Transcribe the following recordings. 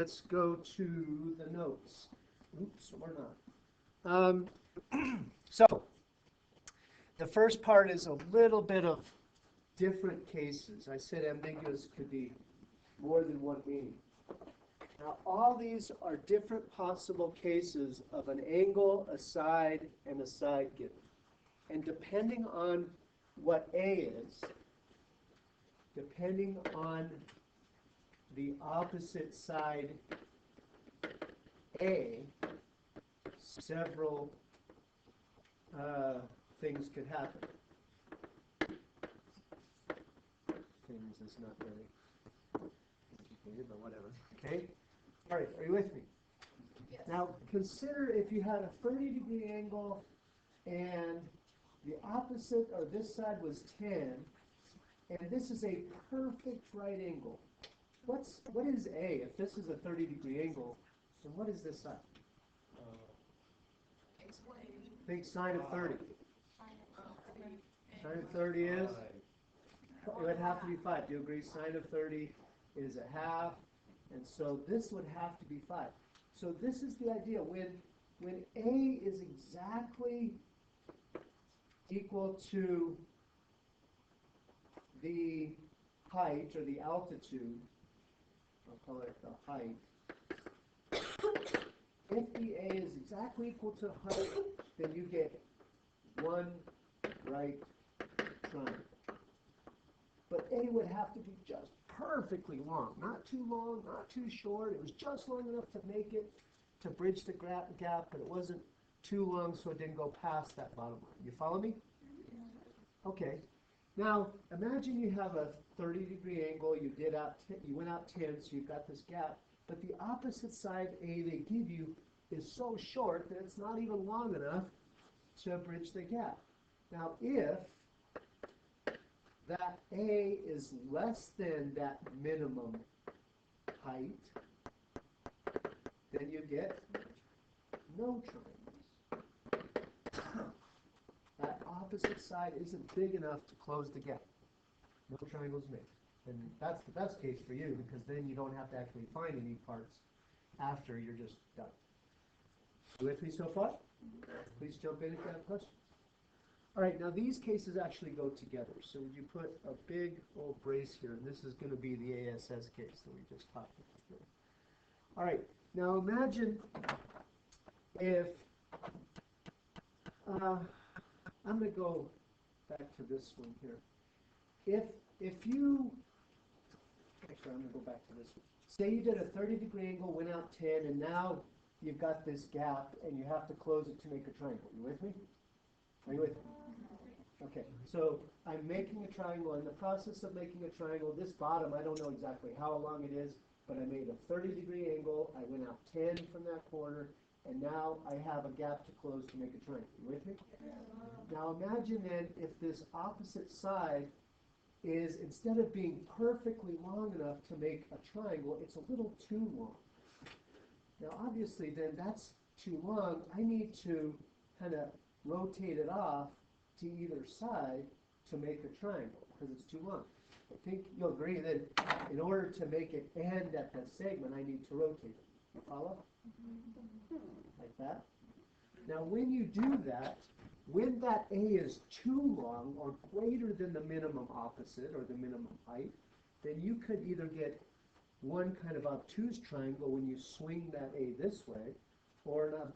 Let's go to the notes. Oops, we're not. So, the first part is a little bit of different cases. I said ambiguous could be more than one meaning. Now, all these are different possible cases of an angle, a side, and a side given. And depending on what A is, depending on the opposite side A, several things could happen. Things is not really complicated, but whatever. Okay? All right, are you with me? Yes. Now, consider if you had a 30-degree angle and the opposite, or this side was 10, and this is a perfect right angle. What is A? If this is a 30-degree angle, then what is this side? Explain. Think sine of 30. Sine of 30 is? It would have to be 5. Do you agree? Sine of 30 is a half, and so this would have to be 5. So this is the idea. When A is exactly equal to the height or the altitude, I'll call it the height. If the A is exactly equal to height, then you get one right triangle. But A would have to be just perfectly long. Not too long, not too short. It was just long enough to make it, to bridge the gap, but it wasn't too long so it didn't go past that bottom line. You follow me? Okay. Now, imagine you have a 30-degree angle. You went out 10, so you've got this gap. But the opposite side A they give you is so short that it's not even long enough to bridge the gap. Now, if that A is less than that minimum height, then you get no triangles. That opposite side isn't big enough to close the gap. No triangles made. And that's the best case for you, because then you don't have to actually find any parts after you're just done. You with me so far? Please jump in if you have questions. All right, now these cases actually go together. So would you put a big old brace here, and this is going to be the ASS case that we just talked about. All right, now imagine if, I'm going to go back to this one here. If you, actually I'm going to go back to this one. Say you did a 30-degree angle, went out 10, and now you've got this gap, and you have to close it to make a triangle. You with me? Are you with me? Okay, so I'm making a triangle. In the process of making a triangle, this bottom, I don't know exactly how long it is, but I made a 30-degree angle. I went out 10 from that corner, and now I have a gap to close to make a triangle. You with me? Now imagine then if this opposite side is, instead of being perfectly long enough to make a triangle, it's a little too long. Now obviously then that's too long. I need to kind of rotate it off to either side to make a triangle because it's too long. I think you'll agree that in order to make it end at that segment, I need to rotate it. You follow? Like that. Now when you do that, when that A is too long or greater than the minimum opposite or the minimum height, then you could either get one kind of obtuse triangle when you swing that A this way, or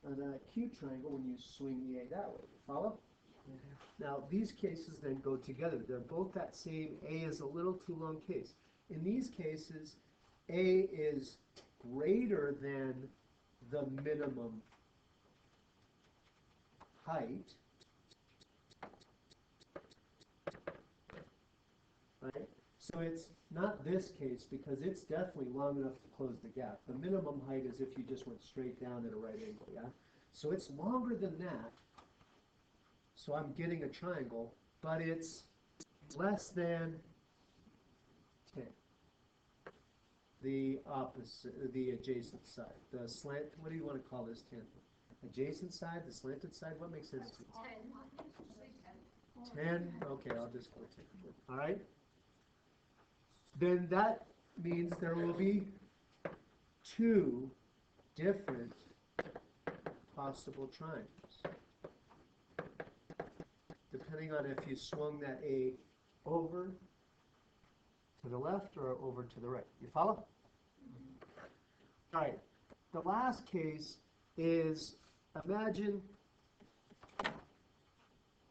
an acute triangle when you swing the A that way. Follow? Now, these cases then go together. They're both that same A is a little too long case. In these cases, A is greater than the minimum height, right? So it's not this case because it's definitely long enough to close the gap. The minimum height is if you just went straight down at a right angle, yeah? So it's longer than that. So I'm getting a triangle, but it's less than 10. The opposite, the adjacent side. The slant, what do you want to call this 10? Adjacent side, the slanted side, what makes sense to you? 10? Okay, I'll just go 10. All right? Then that means there will be two different possible triangles, depending on if you swung that A over to the left or over to the right. You follow? All right. The last case is, imagine,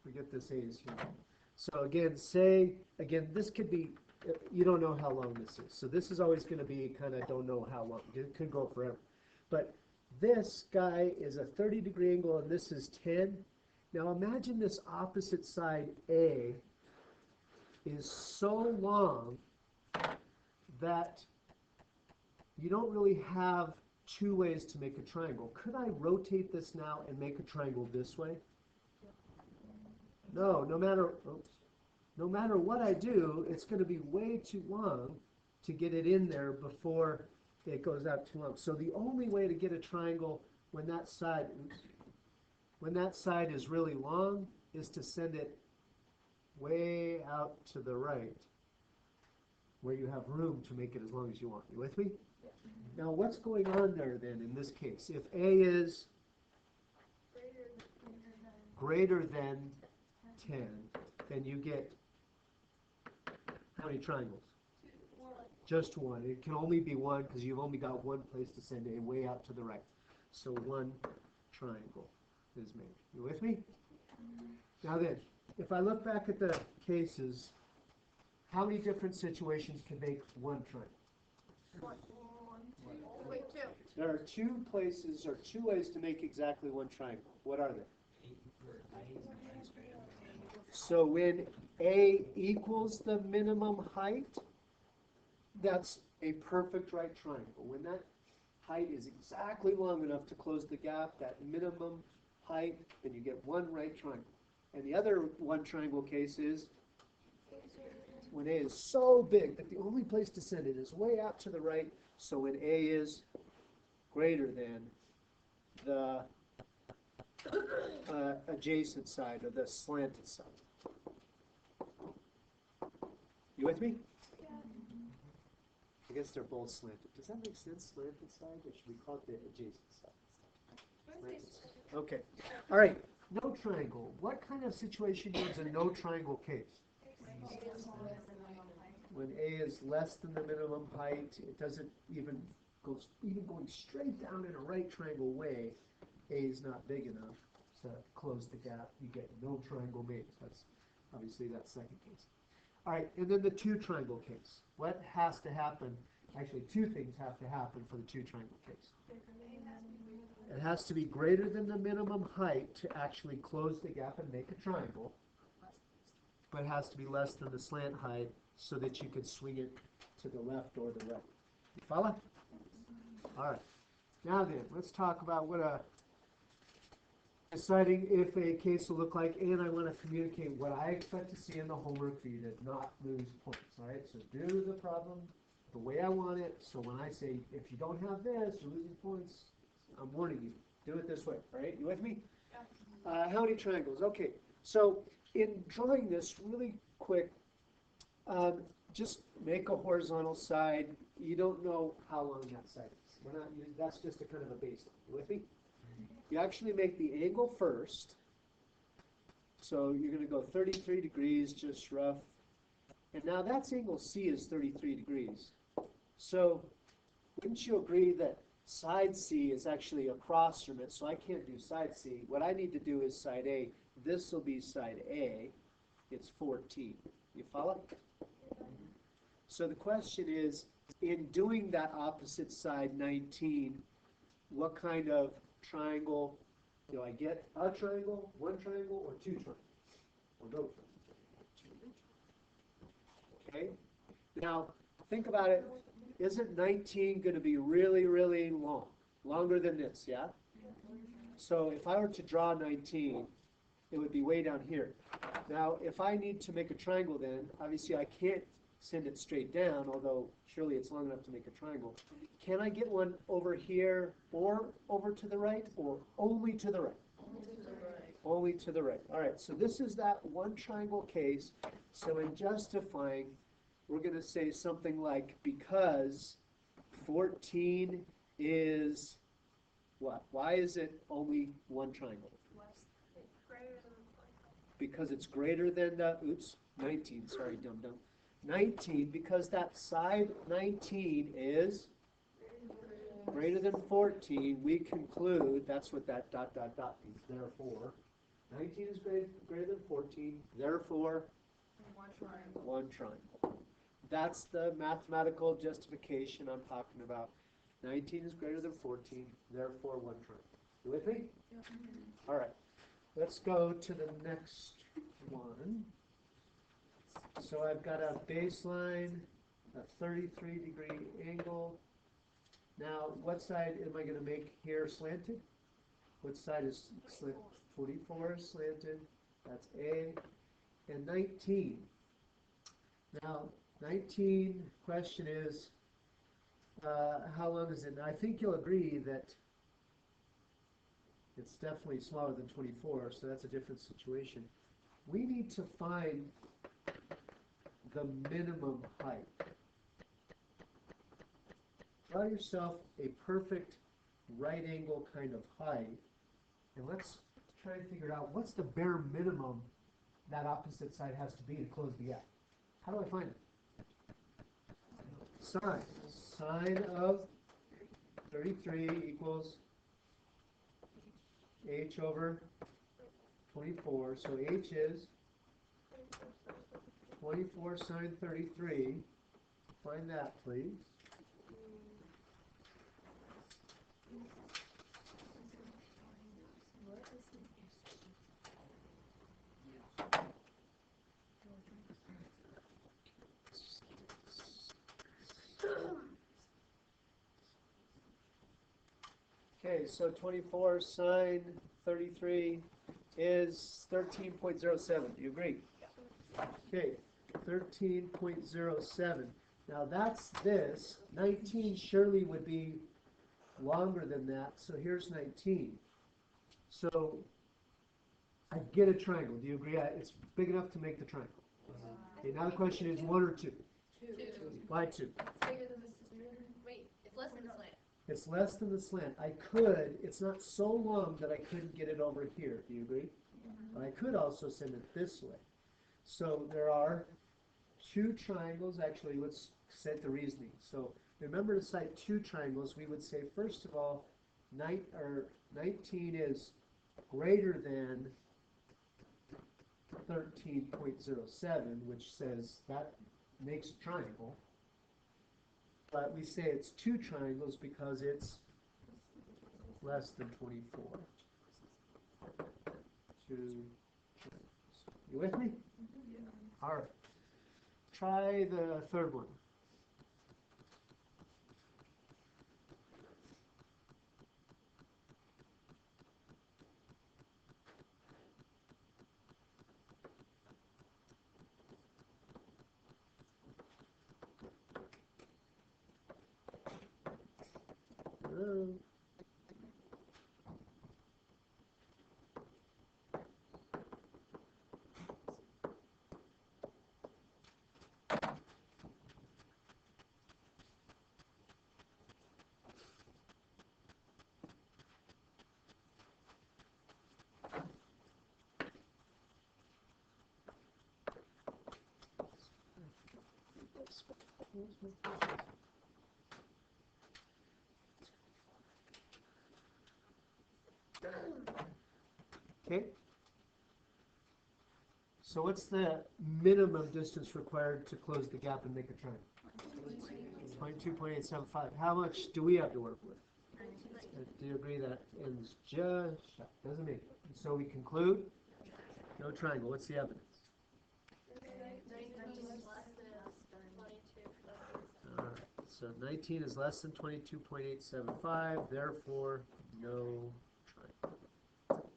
forget this A is here. So again, this could be, you don't know how long this is. So this is always going to be kind of don't know how long. It could go forever. But this guy is a 30-degree angle, and this is 10. Now imagine this opposite side A is so long that you don't really have two ways to make a triangle. Could I rotate this now and make a triangle this way? No, no matter what I do, it's going to be way too long to get it in there before it goes out too long. So the only way to get a triangle when that side is really long is to send it way out to the right, where you have room to make it as long as you want. You with me? Yeah. Now what's going on there then in this case? If A is greater than 10, then you get how many triangles? Just one. It can only be one because you've only got one place to send A way out to the right. So one triangle is made. You with me? Now then, if I look back at the cases, how many different situations can make one triangle? There are two places or two ways to make exactly one triangle. What are they? So when A equals the minimum height, that's a perfect right triangle. When that height is exactly long enough to close the gap, that minimum height, then you get one right triangle. And the other one triangle case is when A is so big that the only place to send it is way out to the right. So when A is greater than the adjacent side or the slanted side. You with me? I guess they're both slanted. Does that make sense? Slanted side, or should we call it the adjacent side? Slanted side. Okay. All right. No triangle. What kind of situation is a no triangle case? When A is less than the minimum height, it doesn't even going straight down in a right triangle way, A is not big enough to close the gap. You get no triangle made. That's obviously that second case. All right, and then the two triangle case. What has to happen? Actually, two things have to happen for the two triangle case. It has to be greater than the minimum height to actually close the gap and make a triangle, but it has to be less than the slant height so that you could swing it to the left or the right. You follow? All right. Now then, let's talk about what deciding if a case will look like, and I want to communicate what I expect to see in the homework for you to not lose points. All right, so do the problem the way I want it. So when I say, if you don't have this, you're losing points, I'm warning you. Do it this way. All right, you with me? Yeah. How many triangles? Okay, so in drawing this really quick, just make a horizontal side. You don't know how long that side is. We're not using, that's just a kind of a baseline. You with me? You actually make the angle first. So you're going to go 33 degrees, just rough. And now that's angle C is 33 degrees. So wouldn't you agree that side C is actually across from it? So I can't do side C. What I need to do is side A. This will be side A. It's 14. You follow? So the question is, in doing that opposite side 19, what kind of triangle do I get? A triangle, one triangle, or two triangles? Or no triangles? Okay. Now, think about it. Isn't 19 going to be really, really long? Longer than this, yeah? So if I were to draw 19, it would be way down here. Now, if I need to make a triangle then, obviously I can't send it straight down, although surely it's long enough to make a triangle. Can I get one over here or over to the right, or only to the right? Only to the right. Only to the right. All right, so this is that one triangle case. So in justifying, we're going to say something like, because 14 is what? Why is it only one triangle? Because it's greater than the, oops, 19, sorry, dum-dum. 19, because that side 19 is greater than 14, we conclude, that's what that dot, dot, dot means, therefore. 19 is greater than 14, therefore, one triangle. That's the mathematical justification I'm talking about. 19 is greater than 14, therefore one triangle. You with me? All right. Let's go to the next one. So I've got a baseline, a 33-degree angle. Now, what side am I going to make here slanted? What side is slanted? 44 is slanted. That's A. And 19. Now, 19, question is, how long is it? Now, I think you'll agree that it's definitely smaller than 24, so that's a different situation. We need to find the minimum height. Draw yourself a perfect right angle kind of height, and let's try and figure out what's the bare minimum that opposite side has to be to close the gap. How do I find it? Sine of 33 equals h over 24. So h is 24 sine 33. Find that, please. Okay, so 24 sine 33 is 13.07. Do you agree? Okay, 13.07. Now that's this. 19 surely would be longer than that. So here's 19. So I get a triangle. Do you agree? It's big enough to make the triangle. Okay, now the question is 1 or 2? 2. Why 2? Wait, it's less than the slant. It's less than the slant. I could, it's not so long that I couldn't get it over here. Do you agree? But I could also send it this way. So there are 2 triangles. Actually, let's set the reasoning. So remember to cite 2 triangles. We would say, first of all, 19 is greater than 13.07, which says that makes a triangle. But we say it's 2 triangles because it's less than 24. 2 triangles. You with me? Yeah. All right. Try the third one. Okay. So what's the minimum distance required to close the gap and make a triangle? 22.875. How much do we have to work with? Do you agree that ends just, doesn't it? So we conclude, no triangle. What's the evidence? All right. So 19 is less than 22.875. Therefore, no triangle.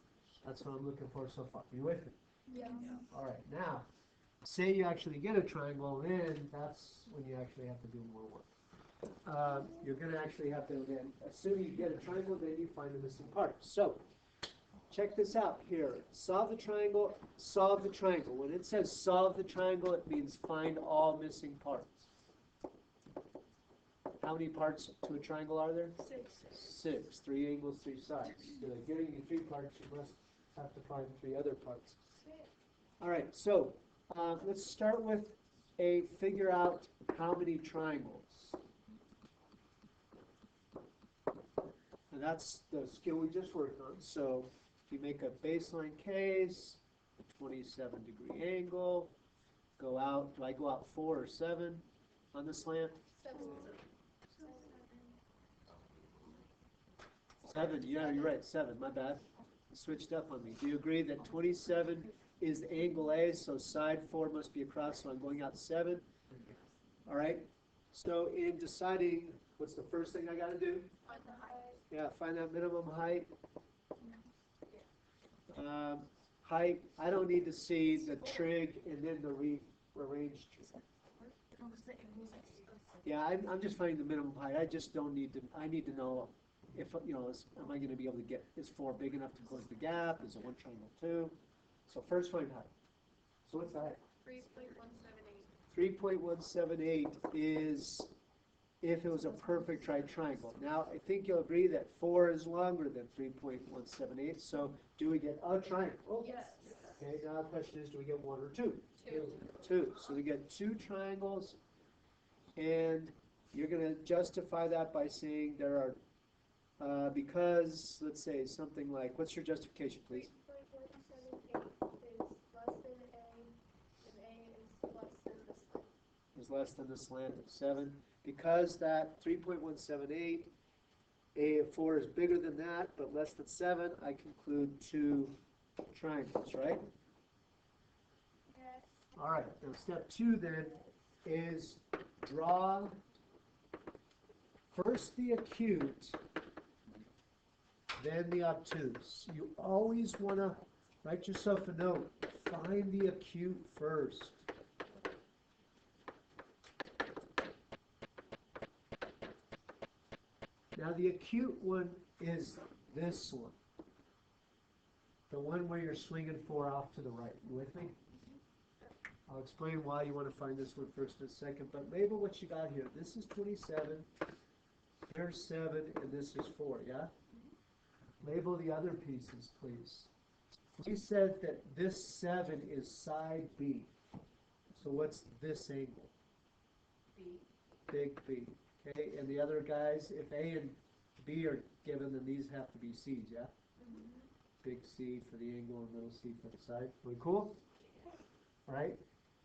That's what I'm looking for so far. You with me? Yeah. All right. Now, say you actually get a triangle, then that's when you actually have to do more work. You're going to actually have to then, assuming you get a triangle, then you find the missing part. So, check this out here. Solve the triangle, solve the triangle. When it says solve the triangle, it means find all missing parts. how many parts to a triangle are there? 6. 6. 3 angles, 3 sides. So giving you 3 parts, you must have to find 3 other parts. All right, so let's start with figure out how many triangles. And that's the skill we just worked on. So if you make a baseline case, 27-degree angle, go out, do I go out 4 or 7 on the slant? 7, yeah, you're right, 7, my bad. You switched up on me. Do you agree that 27 is the angle A, so side 4 must be across, so I'm going out 7? All right, so in deciding, what's the first thing I got to do? Find the height. Yeah, find that minimum height. Height, I don't need to see the trig and then the rearranged. Yeah, I'm just finding the minimum height. I just don't need to, I need to know if, you know, am I going to be able to get, is 4 big enough to close the gap? Is it 1 triangle 2? So first find height. So what's the height? 3.178. 3.178 is if it was a perfect right triangle. Now, I think you'll agree that 4 is longer than 3.178, so do we get a triangle? Yes. Okay, now the question is, do we get 1 or 2? 2. 2. So we get 2 triangles, and you're going to justify that by saying there are, because, let's say, something like, what's your justification, please? 3.178 is less than A, and A is less than the slant. Is less than the slant of 7. Because that 3.178, A4 is bigger than that, but less than 7, I conclude 2 triangles, right? Yes. All right, now step 2 then is draw first the acute, then the obtuse. You always want to write yourself a note. Find the acute first. Now the acute one is this one. The one where you're swinging 4 off to the right. You with me? I'll explain why you want to find this one first in a second, but label what you got here. This is 27, here's 7, and this is 4, yeah? Label the other pieces, please. We said that this 7 is side B. So what's this angle? B. Big B. Okay, and the other guys, if A and B are given, then these have to be C's, yeah? Big C for the angle and little c for the side. Are we cool? All right.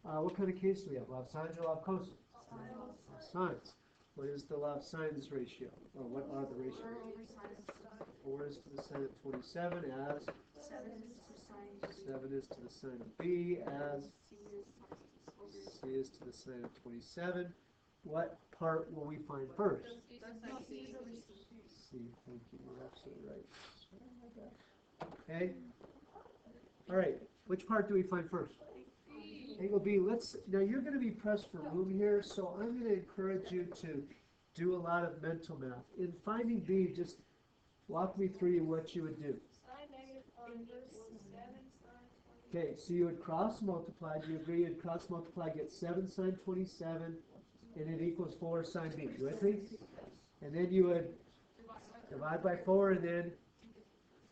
What kind of case do we have? Law of sines or law of cosines? Sines. What is the law of sines ratio? Or what are the ratios? 4 is to the sine of 27 as 7 is to the sine of B as C is to the sine of 27. What part will we find first? C. Thank you. You're absolutely right. Okay. All right. Which part do we find first? Angle B. Now you're going to be pressed for room here, so I'm going to encourage you to do a lot of mental math. In finding B, just walk me through what you would do. Okay, so you would cross multiply. Do you agree you'd cross multiply, get 7 sine 27, and it equals 4 sine B. You with me? And then you would divide by 4 and then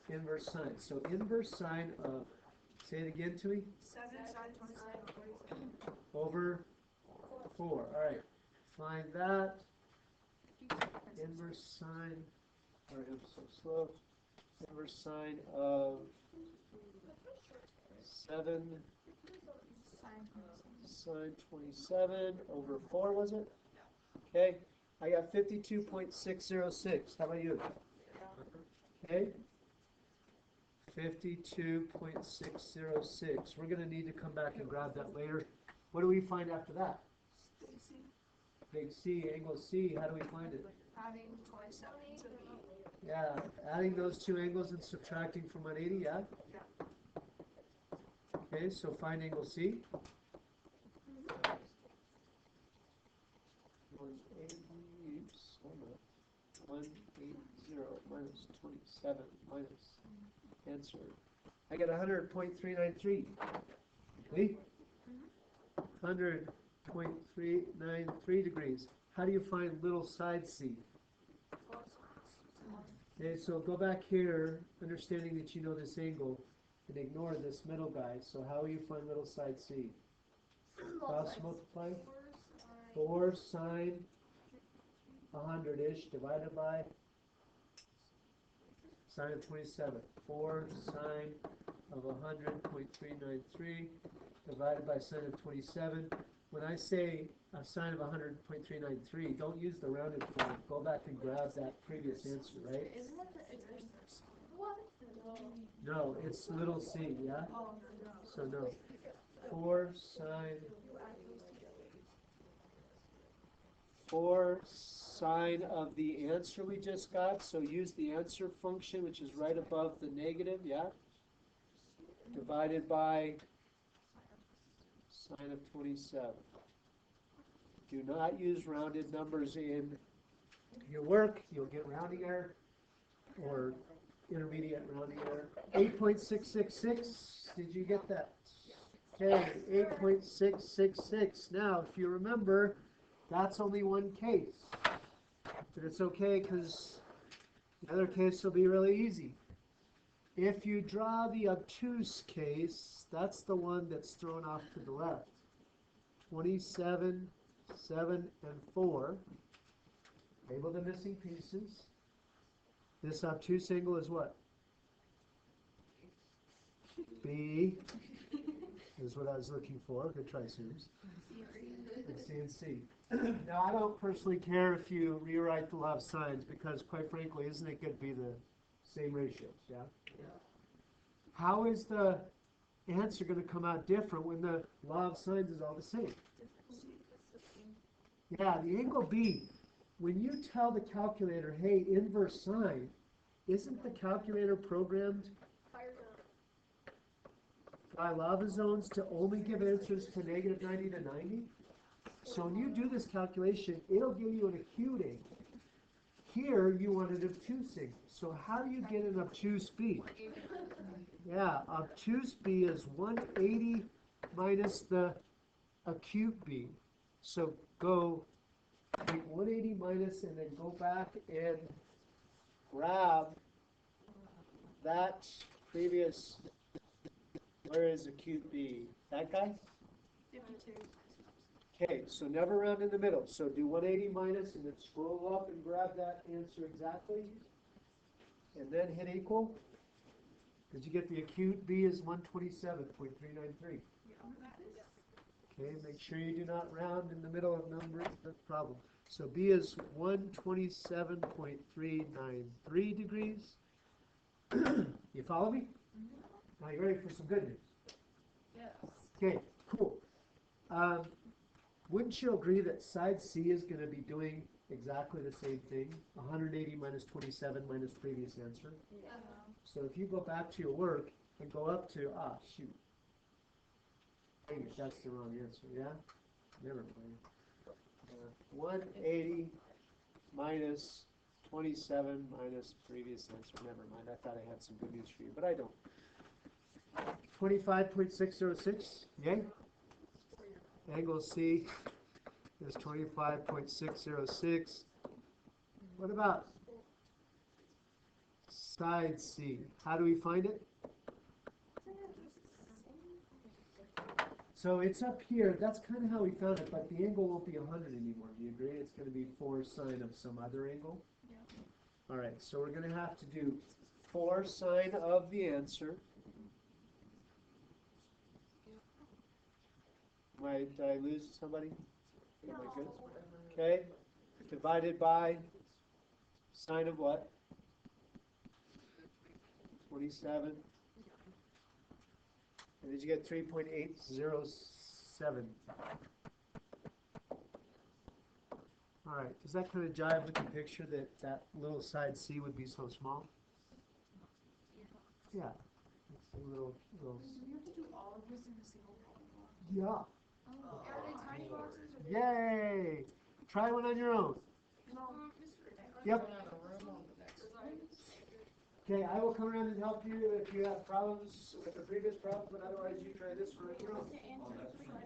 inverse sine. So inverse sine of, say it again to me. 7 sine 27 Over 4. All right. Find that. Inverse sine, or I'm so slow. Inverse sine of 7 sine 27 over 4, was it? Okay. I got 52.606. How about you? Okay. 52.606. We're going to need to come back and grab that later. What do we find after that? Big C, angle C. How do we find it? Adding 27 to B. Yeah, adding those two angles and subtracting from 180, yeah? Okay, so find angle C. 180 minus 27 minus answer. I get 100.393. See? 100.393 degrees. How do you find little side c? Okay, so go back here, understanding that you know this angle, and ignore this middle guy. So how will you find little side c? Cross multiply. 4 sine 100-ish divided by sine of 27. 4 sine of 100.393 divided by sine of 27. When I say a sine of 100.393, don't use the rounded form. Go back and grab that previous answer, right? Isn't that the exercise? What? No, it's little c, yeah? So no. 4 sine of the answer we just got. So use the answer function, which is right above the negative, yeah? Divided by sine of 27. Do not use rounded numbers in your work. You'll get rounding error or intermediate rounding error. 8.666. Did you get that? Okay, 8.666. Now, if you remember, that's only one case. But it's okay because the other case will be really easy. If you draw the obtuse case, that's the one that's thrown off to the left. 27, 7, and 4. Label the missing pieces. This obtuse angle is what? B is what I was looking for. Good try, students. And C and C. Now, I don't personally care if you rewrite the law of sines because, quite frankly, isn't it good to be the same ratios, yeah? How is the answer going to come out different when the law of sines is all the same? Yeah, the angle B. When you tell the calculator, hey, inverse sine, isn't the calculator programmed by lava zones to only give answers to negative 90 to 90? So when you do this calculation, it'll give you an acute angle. Here, you want an obtuse angle. So how do you get an obtuse B? Yeah, obtuse B is 180 minus the acute B. So go take 180 minus and then go back and grab that previous, where is acute B? That guy? 52. Okay, so never round in the middle. So do 180 minus and then scroll up and grab that answer exactly. And then hit equal. Did you get the acute B is 127.393? Okay, make sure you do not round in the middle of numbers. That's the problem. So B is 127.393 degrees. You follow me? Now you ready for some good news? Yes. Okay, cool. Wouldn't you agree that side C is going to be doing exactly the same thing? 180 minus 27 minus previous answer. Yeah. So if you go back to your work and go up to, shoot. Dang it, that's the wrong answer, yeah? Never mind. 180 minus 27 minus previous answer. Never mind, I thought I had some good news for you, but I don't. 25.606, yay? Angle C is 25.606. What about side C? How do we find it? So it's up here. That's kind of how we found it, but the angle won't be 100 anymore. Do you agree? It's going to be 4 sine of some other angle. Yeah. All right, so we're going to have to do 4 sine of the answer. Did I lose somebody? Am I good? Okay. Divided by sine of what? 27. And did you get 3.807? All right. Does that kind of jive with the picture that that little side C would be so small? Yeah. It's a little. Do we have to do all of this in a single problem? Yeah. Oh. Are they tiny boxes? Or Yay! Try one on your own. No. Yep. Okay, I will come around and help you if you have problems with the previous problem, but otherwise you try this one on your own. The answer is 3.8.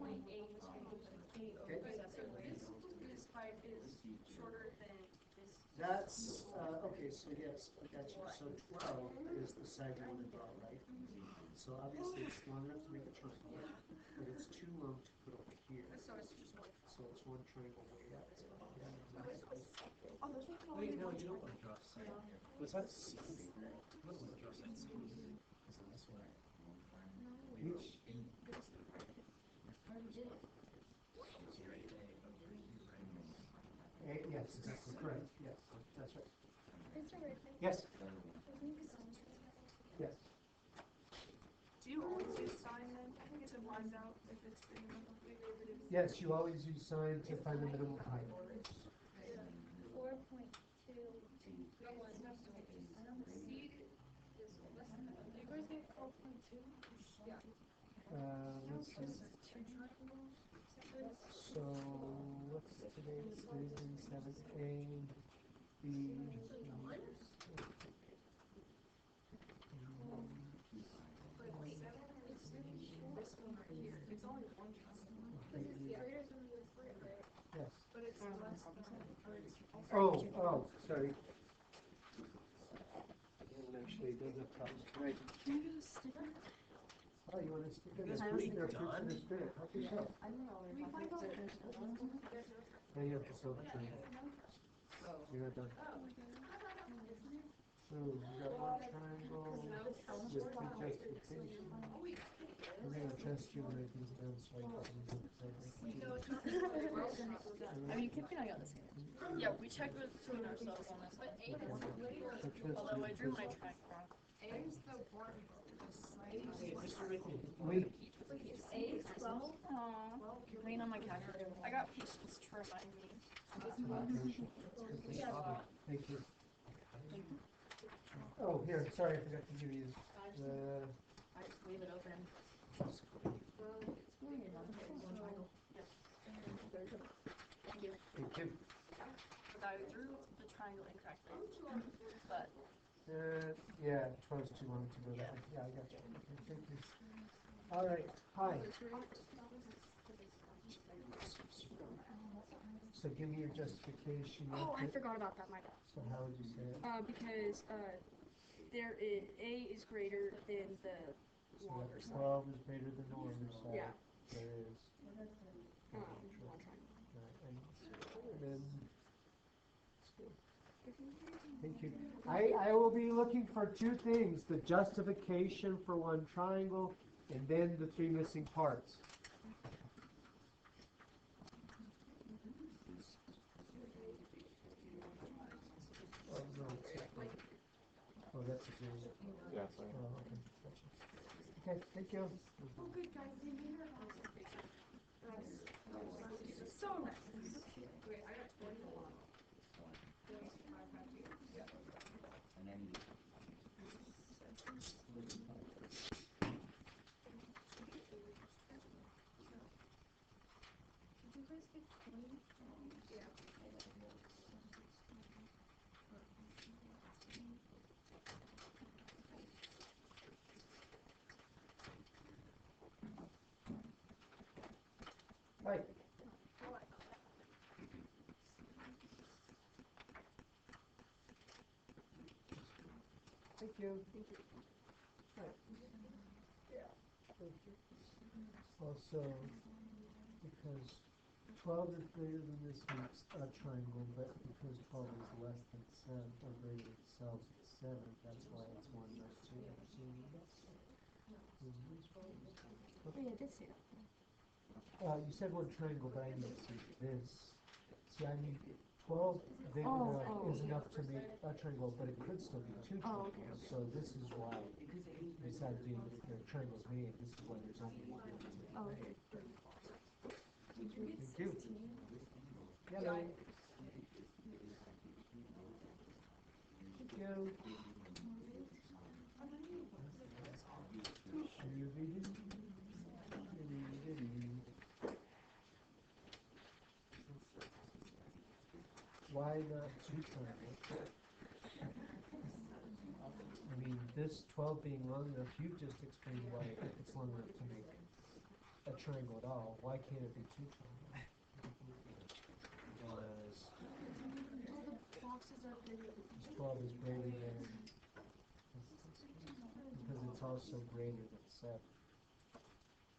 Okay. So this 5 is That's, okay, so yes, I got you. So 12 is the side you want to draw, right? So obviously it's long enough to make a triangle, but it's too long to put over here. So it's just one. So it's one triangle way up. Yeah. Oh, those make it all Wait, no, one you don't want triangle. to draw a side. Was that C? You don't want to draw a side C. Is this one? Each, yes, that's correct. Yes, that's right. Mr. Ryckman, Yes, isn't the sign? yes. Do you always use sign then? I think it implies out if it's big enough. Yes, you always use sign to find the minimum height. 4.2. I don't see this less than that. You guys get 4.2? Yeah. Let's see. So, what's today? It's Thursday, 7A, B. This one right here, it's only one triangle. Because it's greater than the 3, right? Yes. But it's less than, or it's Oh, sorry. Actually, it doesn't have right. Can you get a sticker? Oh, you want to stick it? Is There's pretty fruit for done? the spirit. Help yourself. I don't know. Can we find out if there's another one? Now you have to fill the triangle. You're not done. So, you got one triangle with two justification. I'm going to trust you when I do this down so I can do it. I mean, you can feel like on this hand. Yeah, we checked between ourselves on this. But although I drew my track wrong. A is the one. Wait. A 12. Aww. Rain on my calculator. I got patience to remind me. Thank you. Oh, here, sorry, I forgot to give you I just leave it open. Thank you. thank you. But I drew the triangle incorrectly. But Yeah, 12's too long to go that way. Yeah, I got you. Okay, thank you. All right, hi. So give me your justification. Oh, I forgot about that, my bad. So how would you say it? Because there is A is greater than the So longer that side. 12 is greater than the longer side. Yeah. There is. One triangle. Right, and then, thank you. I will be looking for two things, the justification for one triangle and then the three missing parts. Oh, no, oh, that's a good. Yeah, sorry. Oh, okay. Gotcha. Okay, thank you. Oh, good guys, did you hear about this? So nice. Wait, I got 21. Did you guys get 20? Yeah. Right. Thank you. Thank you. Right. Yeah. Thank you. Also, because 12 is greater than this makes a triangle, but because 12 is less than 7 or greater than itself, it's 7. That's why it's 1, not 2. Oh, yeah, I did see that. You said one triangle, but I need to see this. See, I need 12 big Oh, enough oh. is enough to make a triangle, but it could still be two Oh, triangles. okay. So this is why, besides being the triangles made, this is why there's only one. Oh, okay. Thank you. Hello. Thank you. Why not two triangles? I mean, this 12 being long enough, you've just explained why it's long enough to make a triangle at all. Why can't it be two triangles? Was The block boxes are bigger than each other. 12 is greater than, because it's also greater than 7.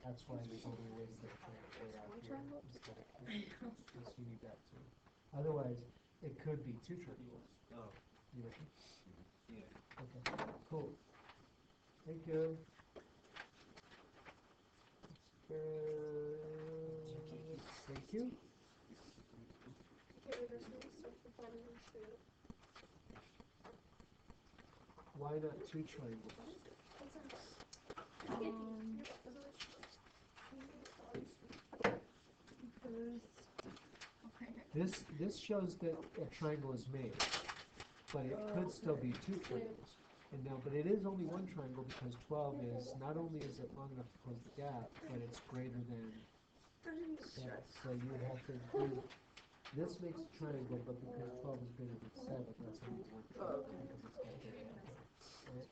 That's why there's only a way to get it way out here instead of here. Because you need that too. Otherwise, it could be 2 triangles. Oh. You know? Yeah. Okay, cool. Thank you. Thank you. Why not 2 triangles? This shows that a triangle is made, but it could still be 2 triangles. And now, but it is only 1 triangle because 12 is, not only is it long enough to close the gap, but it's greater than 7. So you would have to do, this makes a triangle, but because 12 is greater than 7, that's only 1 triangle because it's got bigger. Right?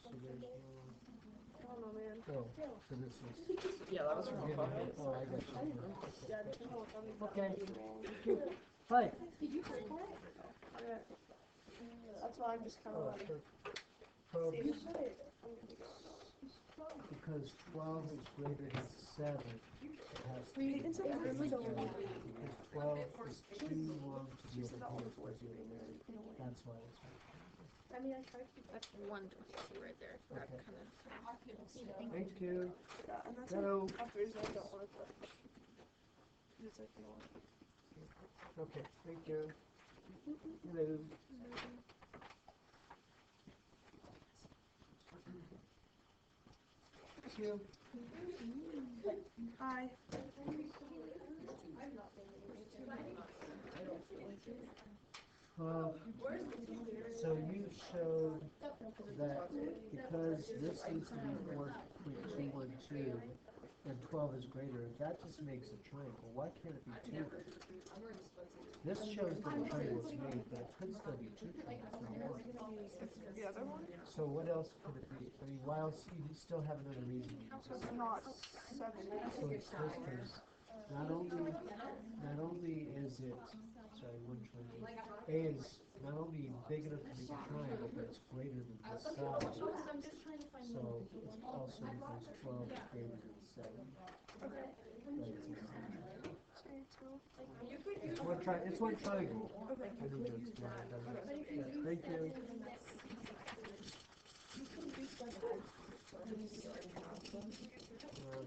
So there's no, I don't know, man. oh, so this is, Yeah, that was from oh, Buffalo. I got you. Yeah, I didn't know if I'm Okay. Hi. That's why I'm just kind of like. So, See, you should. because 12 is greater than 7, it has to We be inside every door. because 12 is too long to be over here because you're over there. That's why it's right. I mean, I tried to. That's 122 right there. That Okay. kind of. Thank you. Yeah, and that's Hello. like, after I don't want to put. It's like, you know what? Okay, thank you. Hello. Thank you. Hi. So you showed that because this needs to be 4.212 and 12 is greater, that just makes a triangle. Why can't it be 2? This shows that a triangle is made, but it could still be 2 triangles, not 1. The other one? So what else could it be? I mean, why else? You still have another reason. So it's not 7. So it's this case. Not only is it, sorry, 1 triangle. A is not only big enough to make a triangle, but it's greater than this size. So it's also because 12 is greater than 7. Okay. It's one triangle. Okay. I need to explain it. Yeah, thank you.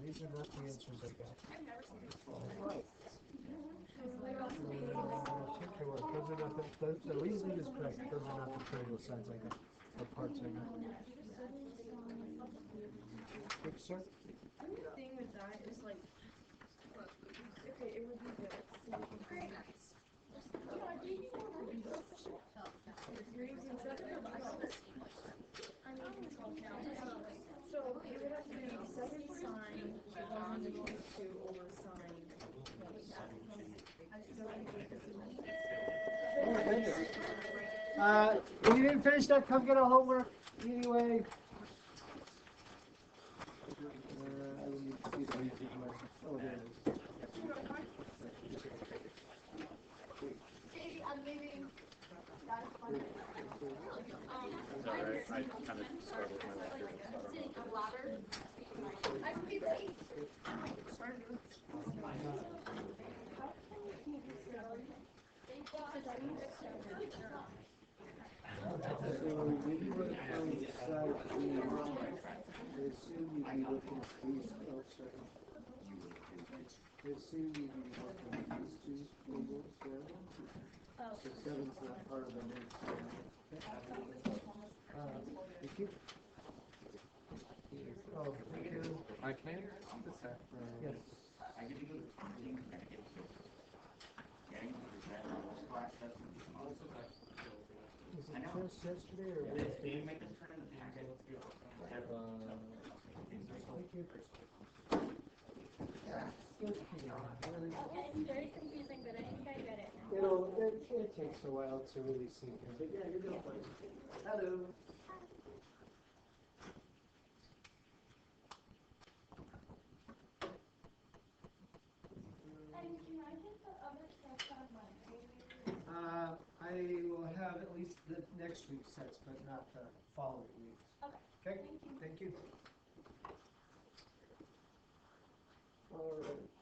These are not the answers I got. Take your word. Those are not the reasoning is correct. Those are not the triangle sides I got. The parts I got. Thank you, sir. The thing with that is like, okay, it would be good. So it would have to be 7 sine 122 over sine. If you didn't finish that, come get a homework anyway. I'm leaving. Sorry, I kind of started my lecture. Sitting on ladder. I can be late. So when you want to find side B, I assume you'd be looking at these. Oh, sorry. I assume you'd be looking at these 2 angles, yeah? So 7's not part of the next one. Thank you. Oh, thank you. I can see the set. Yes. Was it just yesterday or Wednesday? Thank you. It's very confusing, but I think I get it. You know, it takes a while to really sink in, but yeah, you're doing fine. Hello. And can I get the other stuff on the next week's sets, but not the following weeks. Okay. Okay, thank you. All right.